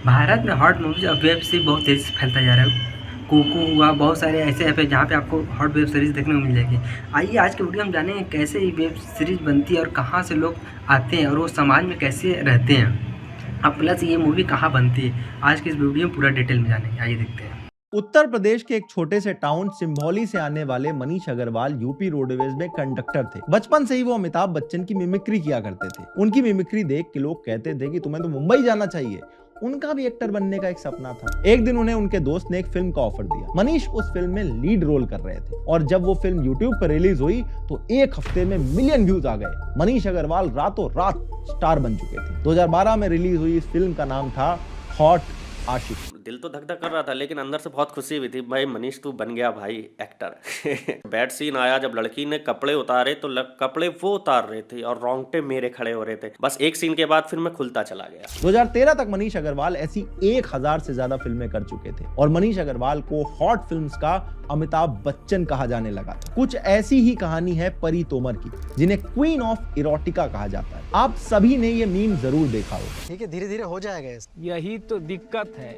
भारत में hot movies और web series बहुत तेज़ी से फैलता जा रहा है। कुकू हुआ, बहुत सारे ऐसे ऐप हैं जहाँ पे आपको हॉट वेब सीरीज़ देखने को मिल जाएगी। आइए आज के वीडियो में जानेंगे कैसे ये वेब सीरीज़ बनती है और कहाँ से लोग आते हैं और वो समाज में कैसे रहते हैं। अब प्लस ये मूवी कहाँ बनती है, आज की इस वीडियो में पूरा डिटेल में जानेंगे। आइए देखते हैं। उत्तर प्रदेश के एक छोटे से टाउन सिंभौली से आने वाले मनीष अग्रवाल यूपी रोडवेज में कंडक्टर थे। बचपन से ही वो अमिताभ बच्चन की मिमिक्री किया करते थे। उनकी मिमिक्री देख के लोग कहते थे कि तुम्हें तो मुंबई जाना चाहिए। उनका भी एक्टर बनने का एक सपना था। एक दिन उन्हें उनके दोस्त ने एक फिल्म का ऑफर दिया। मनीष उस फिल्म में लीड रोल कर रहे थे और जब वो फिल्म यूट्यूब पर रिलीज हुई तो एक हफ्ते में मिलियन व्यूज आ गए। मनीष अग्रवाल रातों रात स्टार बन चुके थे। 2012 में रिलीज हुई इस फिल्म का नाम था हॉट आशिक। दिल तो धक धक कर रहा था लेकिन अंदर से बहुत खुशी हुई थी, भाई मनीष तू बन गया भाई एक्टर। बैड सीन आया जब लड़की ने कपड़े उतारे तो कपड़े वो उतार रहे थे और रोंगटे मेरे खड़े हो रहे थे। बस एक सीन के बाद फिर मैं खुलता चला गया। 2013 तक मनीष अग्रवाल ऐसी 1000 से ज्यादा फिल्में कर चुके थे और मनीष अग्रवाल को हॉट फिल्म्स का अमिताभ बच्चन कहा जाने लगा था। कुछ ऐसी ही कहानी है परी तोमर की, जिन्हें क्वीन ऑफ इरोटिका कहा जाता है। आप सभी ने ये मीम जरूर देखा होगा। ठीक है, धीरे धीरे हो जाएगा। यही तो दिक्कत है,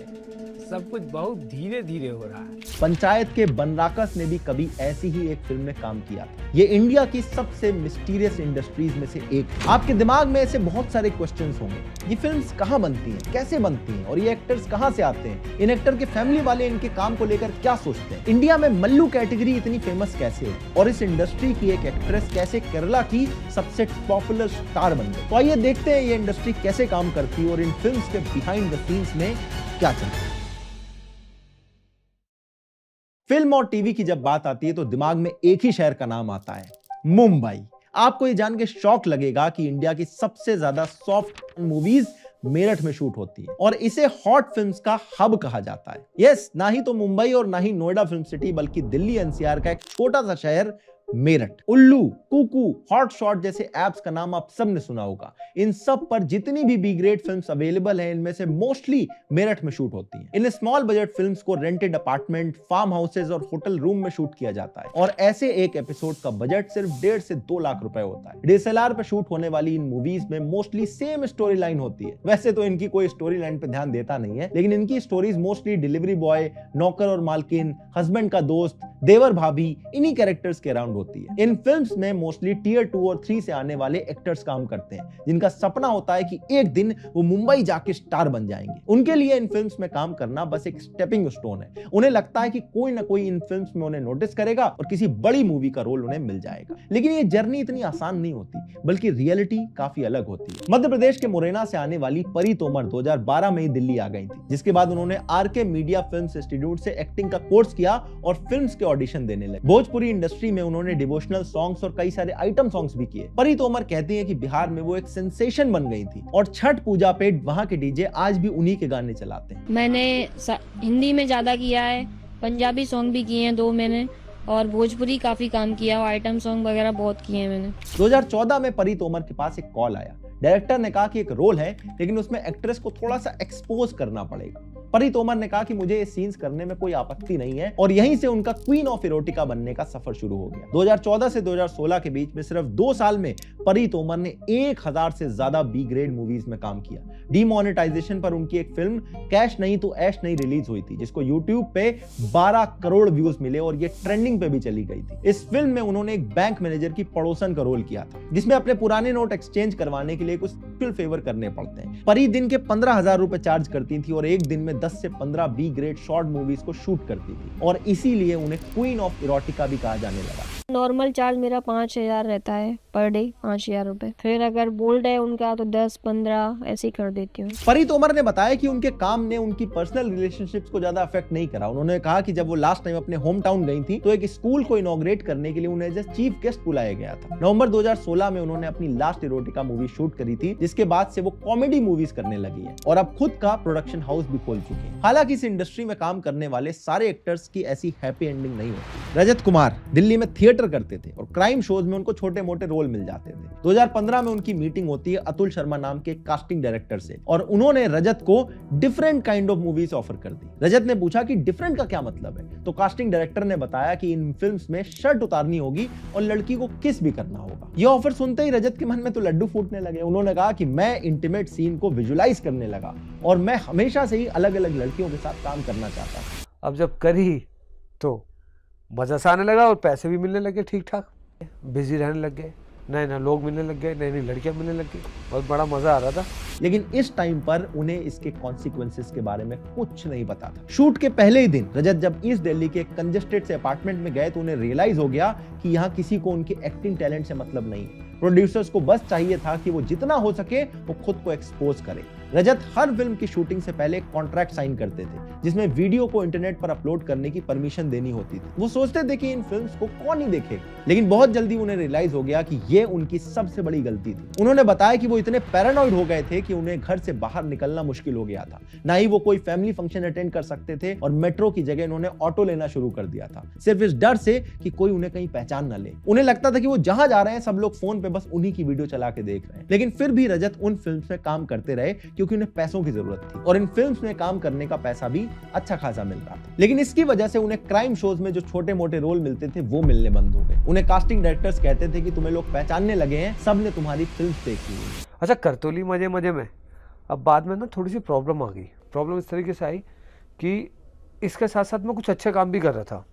सब कुछ बहुत धीरे धीरे हो रहा है। पंचायत के बनराकस ने भी कभी ऐसी ही एक फिल्म में काम किया था। ये इंडिया की सबसे मिस्टीरियस इंडस्ट्रीज में से एक है। आपके दिमाग में ऐसे बहुत सारे क्वेश्चंस होंगे, ये फिल्म्स कहाँ बनती हैं, कैसे बनती हैं और ये एक्टर्स कहाँ से आते हैं, इन एक्टर के फैमिली वाले इनके काम को लेकर क्या सोचते हैं, इंडिया में मल्लू कैटेगरी इतनी फेमस कैसे है और इस इंडस्ट्री की एक एक्ट्रेस कैसे केरला की सबसे पॉपुलर स्टार बन गई। तो आइए देखते हैं ये इंडस्ट्री कैसे काम करती है और इन फिल्म्स के बिहाइंड द सीन्स में क्या चलता है। फिल्म और टीवी की जब बात आती है तो दिमाग में एक ही शहर का नाम आता है, मुंबई। आपको ये जान के शौक लगेगा कि इंडिया की सबसे ज्यादा सॉफ्ट मूवीज मेरठ में शूट होती है और इसे हॉट फिल्म्स का हब कहा जाता है। यस, ना ही तो मुंबई और ना ही नोएडा फिल्म सिटी, बल्कि दिल्ली एनसीआर का एक छोटा सा शहर मेरठ। उल्लू, कुकू, हॉट शॉट जैसे एप्स का नाम आप सबने सुना होगा। इन सब पर जितनी भी बी ग्रेड फिल्म्स अवेलेबल हैं, इनमें से मोस्टली मेरठ में शूट होती हैं। इन स्मॉल बजट फिल्म्स को रेंटेड अपार्टमेंट, फार्म हाउसेज और होटल रूम में शूट किया जाता है और ऐसे एक एपिसोड का बजट सिर्फ 1.5 से 2 लाख रुपए होता है। डीएसएलआर पर शूट होने वाली इन मूवीज में मोस्टली सेम स्टोरी लाइन होती है। वैसे तो इनकी कोई स्टोरी लाइन पे ध्यान देता नहीं है, लेकिन इनकी स्टोरीज मोस्टली डिलीवरी बॉय, नौकर और मालकिन, हस्बैंड का दोस्त, देवर भाभी, इन्हीं कैरेक्टर्स के अराउंड होती है। इन फिल्म्स में मोस्टली टियर 2 और 3 से आने वाले एक्टर्स काम करते हैं, जिनका सपना होता है कि एक दिन वो मुंबई जाके स्टार बन जाएंगे। उनके लिए इन फिल्म्स में काम करना बस एक स्टेपिंग स्टोन है। उन्हें लगता है कि कोई ना कोई इन फिल्म्स में उन्हें नोटिस करेगा और किसी बड़ी मूवी का रोल उन्हें मिल जाएगा। लेकिन ये जर्नी इतनी आसान नहीं होती, बल्कि रियलिटी काफी अलग होती है। मध्य प्रदेश के मुरैना से आने वाली परी तोमर 2012 में ही दिल्ली आ गई थी, जिसके बाद उन्होंने आरके मीडिया फिल्म्स इंस्टीट्यूट से एक्टिंग का कोर्स किया और फिल्म्स के ऑडिशन देने लगे। भोजपुरी इंडस्ट्री में उन्होंने डिवोशनल सॉन्ग्स और कई सारे आइटम सॉन्ग्स भी किए। परी तोमर कहती हैं कि बिहार में वो एक सेंसेशन बन गई थी और छठ पूजा पे वहां के डीजे आज भी उन्हीं के गाने चलाते हैं। मैंने हिंदी में ज्यादा किया है, पंजाबी सॉन्ग भी किए हैं 2 मैंने, और भोजपुरी काफी काम किया और आइटम सॉन्ग वगैरह बहुत किए हैं मैंने। 2014 में परी तोमर के पास एक कॉल आया। डायरेक्टर ने कहा कि एक रोल है लेकिन उसमें एक्ट्रेस को थोड़ा सा एक्सपोज करना पड़ेगा। परी तोमर ने कहा कि मुझे ये सीन्स करने में कोई आपत्ति नहीं है और यहीं से उनका क्वीन ऑफ इरोटिका बनने का सफर शुरू हो गया। 2014 से 2016 के बीच में सिर्फ 2 साल में परी तोमर ने 1000 से ज्यादा बी ग्रेड मूवीज में काम किया। डीमोनेटाइजेशन पर उनकी एक फिल्म कैश नहीं तो ऐश नहीं रिलीज हुई थी, जिसको यूट्यूब पे 12 करोड़ व्यूज मिले और ये ट्रेंडिंग पे भी चली गई थी। इस फिल्म में उन्होंने एक बैंक मैनेजर की पड़ोसन का रोल किया था, जिसमें अपने पुराने नोट एक्सचेंज करवाने के लिए कुछ स्पेशल फेवर करने पड़ते हैं। परी दिन के 15,000 रुपए चार्ज करती थी और एक दिन में 10 से 15 बी ग्रेड शॉर्ट मूवीज को शूट करती थी और इसीलिए उन्हें क्वीन ऑफ इरोटिका भी कहा जाने लगा। नॉर्मल चार्ज मेरा 5000 रहता है पर डे, 5000 रुपए। फिर अगर बोल्ड है उनका तो 10-15 ऐसे ही कर देती हूँ। परी तोमर ने बताया कि उनके काम ने उनकी पर्सनल रिलेशनशिप्स को ज्यादा अफेक्ट नहीं करा। उन्होंने कहा कि जब वो लास्ट टाइम अपने होम टाउन गई थी तो एक स्कूल को इनॉग्रेट करने के लिए उन्हें एज ए चीफ गेस्ट बुलाया गया था। नवंबर 2016 में उन्होंने अपनी लास्ट इरोटिका मूवी शूट करी थी, जिसके बाद से वो कॉमेडी मूवीज करने लगी है और अब खुद का प्रोडक्शन हाउस भी खोल चुकी है। हालांकि इस इंडस्ट्री में काम करने वाले सारे एक्टर्स की ऐसी हैप्पी एंडिंग नहीं होती। रजत कुमार दिल्ली में थिएटर करते थे और क्राइम शोज में उनको छोटे मोटे रोल मिल जाते थे। 2015 में उनकी मीटिंग होती है अतुल शर्मा नाम के कास्टिंग डायरेक्टर से और उन्होंने रजत को different kind of movies offer कर दी। रजत ने पूछा कि डिफरेंट का क्या मतलब है, तो कास्टिंग डायरेक्टर ने बताया कि इन फिल्म्स में शर्ट उतारनी होगी और लड़की को किस भी करना होगा। यह ऑफर सुनते ही रजत के मन में तो लड्डू फूटने लगे। उन्होंने कहा कि मैं इंटीमेट सीन को विजुलाइज करने लगा और मैं हमेशा से ही अलग अलग लड़कियों के साथ काम करना चाहता था। अब जब करी तो मजा सा आने लगा और पैसे भी मिलने लगे ठीक ठाक, बिजी रहने लग गए, नए नए लोग मिलने लग गए, नई नई लड़कियां मिलने लग गई, बहुत बड़ा मजा आ रहा था। लेकिन इस टाइम पर उन्हें इसके कॉन्सिक्वेंसेस के बारे में कुछ नहीं पता था। शूट के पहले ही दिन रजत जब ईस्ट दिल्ली के कंजेस्टेड से अपार्टमेंट में गए तो उन्हें रियलाइज हो गया कि यहाँ किसी को उनके एक्टिंग टैलेंट से मतलब नहीं। प्रोड्यूसर्स को बस चाहिए था कि वो जितना हो सके वो खुद को एक्सपोज करे। रजत हर फिल्म की शूटिंग से पहले कॉन्ट्रैक्ट साइन करते थे जिसमें वीडियो को इंटरनेट पर अपलोड करने की परमिशन देनी होती थी। वो सोचते थे कि इन फिल्म्स को कौन ही देखेगा, लेकिन बहुत जल्दी उन्हें रियलाइज हो गया कि ये उनकी सबसे बड़ी गलती थी। उन्होंने बताया कि वो इतने पैरानॉइड हो गए थे कि उन्हें घर से बाहर निकलना मुश्किल हो गया था। ना ही वो कोई फैमिली फंक्शन अटेंड कर सकते थे और मेट्रो की जगह उन्होंने ऑटो लेना शुरू कर दिया था, सिर्फ इस डर से कि कोई उन्हें कहीं पहचान न ले। उन्हें लगता था कि वो जहां जा रहे हैं सब लोग फोन पे बस उन्हीं की वीडियो चला के देख रहे हैं। लेकिन फिर भी रजत उन फिल्म्स में काम करते रहे क्योंकि उन्हें पैसों की जरूरत थी और इन फिल्म्स में काम करने का पैसा भी अच्छा खासा मिल रहा था। लेकिन इसकी वजह से उन्हें क्राइम शोज में जो छोटे मोटे रोल मिलते थे वो मिलने बंद हो गए। उन्हें कास्टिंग डायरेक्टर्स कहते थे कि तुम्हें लोग पहचानने लगे हैं, सबने तुम्हारी फिल्म्स देखी है। अच्छा कर तो ली मजे मजे में, अब बाद में ना थोड़ी सी प्रॉब्लम आ गई। प्रॉब्लम इस तरीके से आई कि इसके साथ साथ मैं कुछ अच्छे काम भी कर रहा था,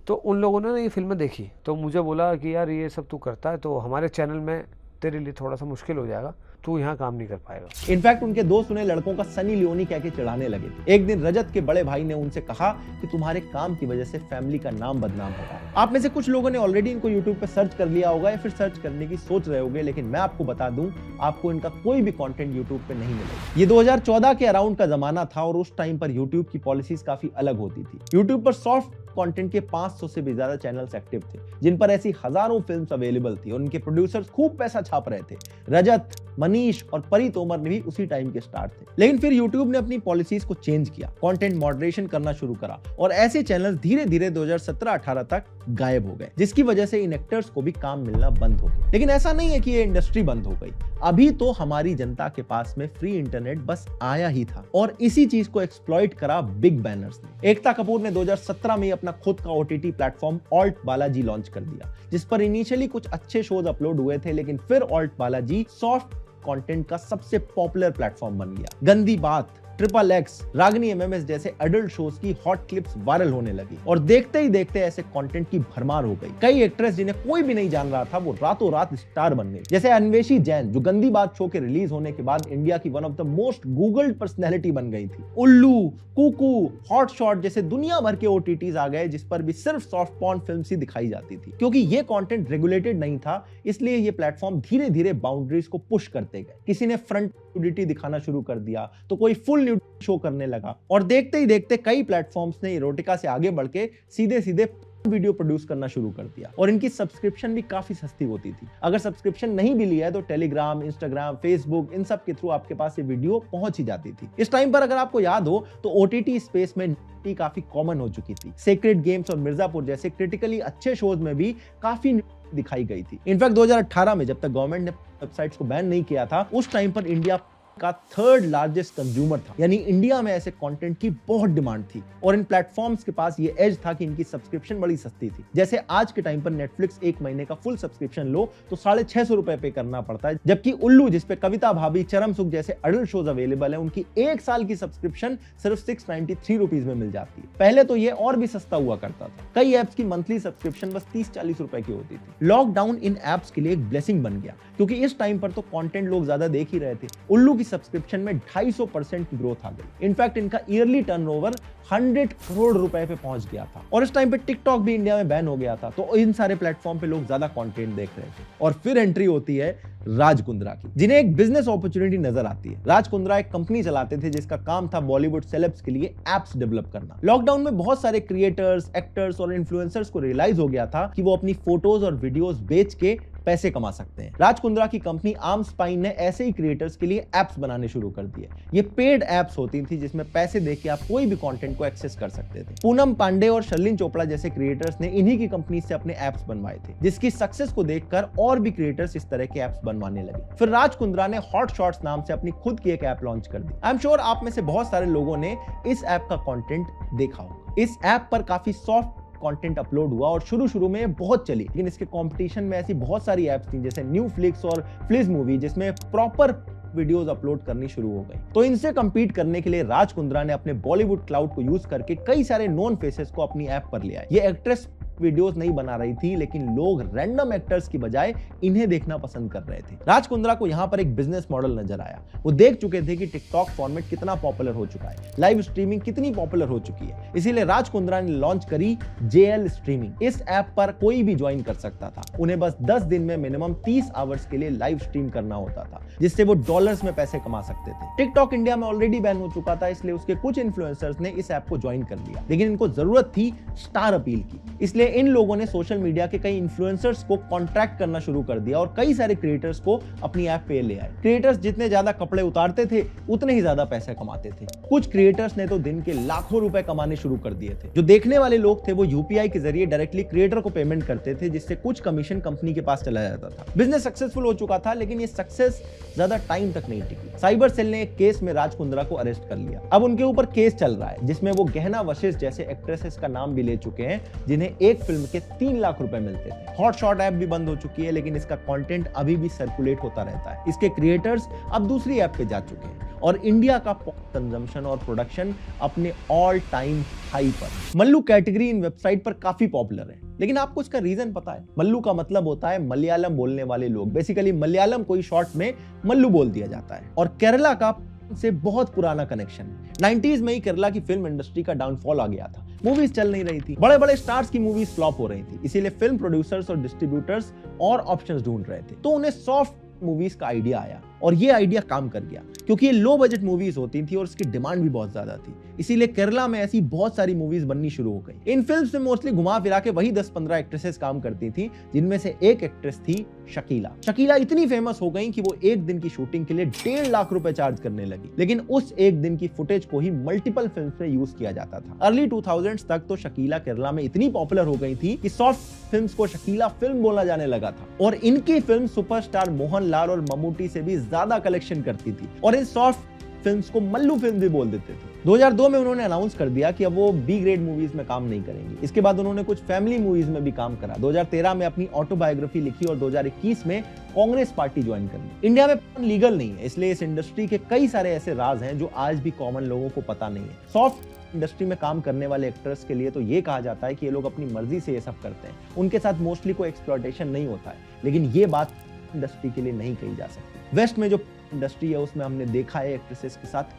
तो उन लोगों ने ना ये फिल्में देखी तो मुझे बोला कि यार ये सब तू करता है तो हमारे चैनल में तेरे लिए थोड़ा सा मुश्किल हो जाएगा, तू यहाँ काम नहीं कर पाएगा। इनफैक्ट उनके दोस्त उन्हें लड़कों का सनी लियोनी कह के चिढ़ाने लगे थे। एक दिन रजत के बड़े भाई ने उनसे कहा कि तुम्हारे काम की वजह से फैमिली का नाम बदनाम होगा। आप में से कुछ लोगों ने ऑलरेडी इनको यूट्यूब पे सर्च कर लिया होगा या फिर सर्च करने की सोच रहे होंगे, लेकिन मैं आपको बता दूं आपको इनका कोई भी कंटेंट यूट्यूब पे नहीं मिलेगा। ये 2014 के अराउंड का जमाना था और उस टाइम पर यूट्यूब की पॉलिसीज काफी अलग होती थी। यूट्यूब पर सॉफ्ट कंटेंट के 500 से भी ज्यादा चैनल्स एक्टिव थे जिन पर ऐसी हजारों फिल्म्स अवेलेबल थी और उनके प्रोड्यूसर्स खूब पैसा छाप रहे थे। रजत, मनीष और परी तोमर ने भी उसी टाइम के स्टार थे। लेकिन फिर यूट्यूब ने अपनी पॉलिसीज को चेंज किया, कंटेंट मॉडरेशन करना शुरू करा और ऐसे चैनल्स धीरे धीरे 2017-18 तक गायब हो गए, जिसकी वजह से इन एक्टर्स को भी काम मिलना बंद हो गया। लेकिन ऐसा नहीं है कि ये इंडस्ट्री बंद हो गई, अभी तो हमारी जनता के पास में फ्री इंटरनेट बस आया ही था और इसी चीज को एक्सप्लॉइट करा बिग बैनर्स ने। एकता कपूर ने 2017 में अपना खुद का OTT platform alt Balaji launch कर दिया, जिस पर इनिशियली कुछ अच्छे शोज अपलोड हुए थे, लेकिन फिर ऑल्ट बालाजी सॉफ्ट कंटेंट का सबसे पॉपुलर प्लेटफॉर्म बन गया। गंदी बात, XXX, रागनी MMS जैसे एडल्ट शोज की हॉट क्लिप्स वायरल होने लगी और देखते ही देखते ऐसे कंटेंट की भरमार हो गई। कई एक्ट्रेस जिन्हें कोई भी नहीं जान रहा था वो रातों रात स्टार बन गई, जैसे अन्वेषी जैन जो गंदी बात शो के रिलीज होने के बाद इंडिया की one of the most googled personality बन गई थी। उल्लू, कुकू, हॉट शॉट जैसे दुनिया भर के OTTs आ गए जिस पर भी सिर्फ सॉफ्ट पॉर्न फिल्म्स ही दिखाई जाती थी। क्योंकि ये कंटेंट रेगुलेटेड नहीं था, इसलिए ये प्लेटफॉर्म धीरे धीरे बाउंड्रीज को पुश करते गए। किसी ने फ्रंट न्यूडिटी दिखाना शुरू कर दिया तो कोई फुल न्यूडिटी शो करने लगा और देखते ही देखते कई प्लेटफॉर्म्स ने इरोटिका से आगे बढ़ के सीधे सीधे वीडियो प्रोड्यूस करना शुरू कर दिया और इनकी सब्सक्रिप्शन भी काफी सस्ती होती थी। अगर सब्सक्रिप्शन नहीं भी लिया है तो टेलीग्राम, इंस्टाग्राम, फेसबुक इन सब के थ्रू आपके पास ये वीडियो पहुंच ही जाती थी। इस टाइम पर अगर आपको याद हो तो OTT स्पेस में काफी कॉमन हो चुकी थी। सेक्रेड गेम्स और मिर्जापुर जैसे क्रिटिकली अच्छे शोज में भी काफी दिखाई गई थी। इनफैक्ट 2018 में जब तक गवर्नमेंट ने वेबसाइट्स को बैन नहीं किया था उस टाइम पर इंडिया का 3rd लार्जेस्ट कंज्यूमर था, यानी इंडिया में ऐसे कंटेंट की बहुत डिमांड थी और इन प्लेटफॉर्म्स के पास ये एज था कि इनकी सब्सक्रिप्शन बड़ी सस्ती थी। जैसे आज के टाइम पर नेटफ्लिक्स एक महीने का फुल सब्सक्रिप्शन लो तो 650 रुपए पे करना पड़ता है, जबकि उल्लू जिसपे कविता भाभी, चरम सुख जैसे अडल्ट शोज अवेलेबल है उनकी एक साल की सब्सक्रिप्शन सिर्फ 693 रुपीज में मिल जाती है। पहले तो ये और भी सस्ता हुआ करता था। कई एप्स की मंथली सब्सक्रिप्शन बस 30-40 रुपए की होती थी। लॉकडाउन इन एप्स के लिए एक ब्लेसिंग बन गया क्योंकि इस टाइम पर तो कंटेंट लोग ज्यादा देख ही रहे थे। उल्लू की सब्सक्रिप्शन में 250% की ग्रोथ आ गई। इनफैक्ट इनका ईयरली टर्नओवर 100 करोड़ रुपए पे पहुंच गया था और इस टाइम पे टिकटॉक भी इंडिया में बैन हो गया था, तो इन सारे प्लेटफॉर्म पे लोग ज्यादा कंटेंट देख रहे थे। और फिर एंट्री होती है राज कुंद्रा की, जिन्हें एक बिजनेस अपॉर्चुनिटी नजर आती है। राज कुंद्रा एक कंपनी चलाते थे जिसका काम था बॉलीवुड सेलेब्स के लिए एप्स डेवलप करना। लॉकडाउन में बहुत सारे क्रिएटर्स, एक्टर्स और इन्फ्लुएंसर्स को रियलाइज हो गया था कि वो अपनी फोटोज और वीडियोस बेच के पैसे कमा सकते हैं। राज कुंद्रा की कंपनी आर्म स्पाइन ने ऐसे ही क्रिएटर्स के लिए एप्स बनाने शुरू कर दिए। ये पेड एप्स होती थी जिसमें पैसे देके आप कोई भी कंटेंट को एक्सेस कर सकते थे। पूनम पांडे और शर्लिन चोपड़ा जैसे क्रिएटर्स ने इन्हीं की कंपनी से अपने एप्स बनवाए थे, जिसकी सक्सेस को देखकर और भी क्रिएटर्स इस तरह के एप्स बनवाने लगे। फिर राज कुंद्रा ने हॉट शॉट्स नाम से अपनी खुद की एक ऐप लॉन्च कर दी। आई एम श्योर आप में से बहुत सारे लोगों ने इस ऐप का कंटेंट देखा होगा। इस ऐप पर काफी सॉफ्ट कंटेंट अपलोड हुआ और शुरू में बहुत चली, लेकिन इसके कंपटीशन में ऐसी बहुत सारी ऐप्स थी जैसे न्यू फ्लिक्स और फ्लिज मूवी, जिसमें प्रॉपर वीडियोस अपलोड करनी शुरू हो गई। तो इनसे कंपीट करने के लिए राज कुंद्रा ने अपने बॉलीवुड क्लाउड को यूज करके कई सारे नोन फेसेस को अपनी ऐप पर ले आए। ये एक्ट्रेस वीडियोस नहीं बना रही थी, लेकिन लोग रैंडम एक्टर्स की बजाय इन्हें देखना पसंद कर रहे थे। राज कुंद्रा को यहाँ पर एक बिजनेस मॉडल नजर आया। वो देख चुके थे कि टिकटॉक फॉर्मेट कितना पॉपुलर हो चुका है, लाइव स्ट्रीमिंग कितनी पॉपुलर हो चुकी है, इसीलिए राज कुंद्रा ने लॉन्च करी JL स्ट्रीमिंग। इस ऐप पर कोई भी ज्वाइन कर सकता था। उन्हें बस 10 दिन में मिनिमम 30 आवर्स के लिए लाइव स्ट्रीम करना होता था, जिससे वो डॉलर्स में पैसे कमा सकते थे। टिकटॉक इंडिया में ऑलरेडी बैन हो चुका था, इसलिए उसके कुछ इन्फ्लुएंसर्स ने इस ऐप को ज्वाइन कर लिया, लेकिन इनको जरूरत थी स्टार अपील की, इसलिए इन लोगों ने सोशल मीडिया के कई इन्फ्लुएंसर्स को कॉन्ट्रैक्ट करना शुरू कर दिया और कई सारे क्रिएटर्स को अपनी ऐप पे ले आए। क्रिएटर्स जितने ज्यादा कपड़े उतारते थे उतने ही ज्यादा पैसे कमाते थे। कुछ क्रिएटर्स ने तो दिन के लाखों रुपए कमाने शुरू कर दिए थे। जो देखने वाले लोग थे वो UPI के जरिए डायरेक्टली क्रिएटर को पेमेंट करते थे, जिससे कुछ कमीशन कंपनी के पास चला जाता था। बिजनेस सक्सेसफुल हो चुका था, लेकिन ये सक्सेस ज्यादा टाइम तक नहीं टिकी। साइबर सेल ने एक केस में राज कुंद्रा को अरेस्ट कर लिया। अब उनके ऊपर केस चल रहा है, जिसमें वो गहना वशिष्ठ जैसे एक्ट्रेसेस का नाम भी ले चुके हैं, जिन्हें एक फिल्म के 3 लाख रुपए मिलते थे। हॉट शॉट ऐप भी बंद हो चुकी है, लेकिन इसका कंटेंट अभी भी सर्कुलेट होता रहता है। इसके क्रिएटर्स अब दूसरी ऐप पे जा चुके हैं और इंडिया का कंजम्पशन और प्रोडक्शन अपने ऑल टाइम हाई पर। मल्लू कैटेगरी इन वेबसाइट पर काफी पॉपुलर है, लेकिन आपको इसका रीजन पता है? मल्लू का मतलब होता है मलयालम बोलने वाले लोग। बेसिकली मलयालम कोई शॉर्ट में मल्लू बोल दिया जाता है। और केरला का से बहुत पुराना कनेक्शन है। 90s में ही केरला की फिल्म इंडस्ट्री का डाउनफॉल आ गया था। मूवीज चल नहीं रही थी, बड़े बड़े स्टार्स की मूवीज फ्लॉप हो रही थी, इसीलिए फिल्म प्रोड्यूसर्स और डिस्ट्रीब्यूटर्स और ऑप्शंस ढूंढ रहे थे। तो उन्हें सॉफ्ट मूवीज का आइडिया आया और ये आइडिया काम कर गया, क्योंकि ये लो बजट मूवीज होती थी और इसकी डिमांड भी बहुत ज्यादा थी। इसीलिए केरला में ऐसी बहुत सारी मूवीज बननी शुरू हो गई। इन फिल्म्स में मोस्टली घुमा फिरा के वही 10-15 एक्ट्रेसेस काम करती थी, जिनमें से एक एक्ट्रेस थी शकीला। शकीला इतनी फेमस हो गई कि वो एक दिन की शूटिंग के लिए 1.5 लाख रुपए चार्ज करने लगी, लेकिन उस एक दिन की फुटेज को ही मल्टीपल फिल्म्स में यूज किया जाता था। अर्ली 2000s तक तो शकीला केरला में इतनी पॉपुलर हो गई थी कि सॉफ्ट फिल्म्स को शकीला फिल्म बोला जाने लगा था और इनकी फिल्म सुपरस्टार मोहनलाल और मम्मूटी से भी ज्यादा कलेक्शन करती थी और इन सॉफ्ट फिल्म्स को मल्लू फिल्म भी बोल देते थे। 2002 में उन्होंने अनाउंस कर दिया कि अब वो B ग्रेड मूवीज में काम नहीं करेंगे। इसके बाद उन्होंने कुछ फैमिली मूवीज में भी काम करा। 2013 में अपनी ऑटोबायोग्राफी लिखी और 2021 में कांग्रेस पार्टी ज्वाइन कर ली। इंडिया में लीगल नहीं है, इसलिए इस इंडस्ट्री के कई सारे ऐसे राज हैं जो आज भी कॉमन लोगों को पता नहीं है। सॉफ्ट इंडस्ट्री में काम करने वाले एक्टर्स के लिए तो ये कहा जाता है कि ये लोग अपनी मर्जी से ये सब करते हैं, उनके साथ मोस्टली कोई एक्सप्लॉयटेशन नहीं होता है, लेकिन ये बात इंडस्ट्री के लिए नहीं कही जा सकती। वेस्ट में जो इंडस्ट्री है उसमें हमने देखा है एक्ट्रेसेस के साथ